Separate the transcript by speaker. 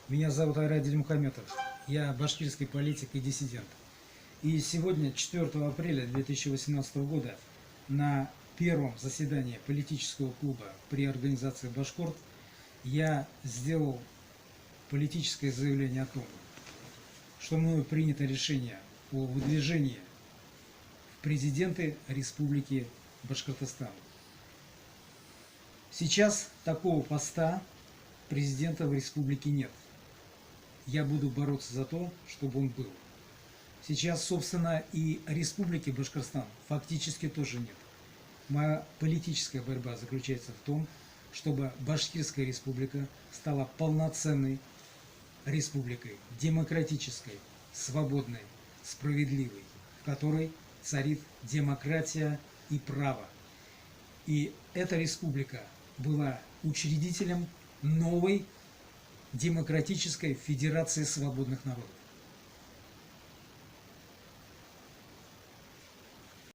Speaker 1: Меня зовут Айрадиль Мухаметов. Я башкирский политик и диссидент. И сегодня, 4 апреля 2018 года, на первом заседании политического клуба при организации «Башкорт» я сделал политическое заявление о том, что мною принято решение о выдвижении в президенты Республики Башкортостан. Сейчас такого поста президента в республике нет. Я буду бороться за то, чтобы он был. Сейчас, собственно, и республики Башкортостан фактически тоже нет. Моя политическая борьба заключается в том, чтобы Башкирская республика стала полноценной республикой, демократической, свободной, справедливой, в которой царит демократия и право. И эта республика была учредителем новой демократической федерации свободных народов.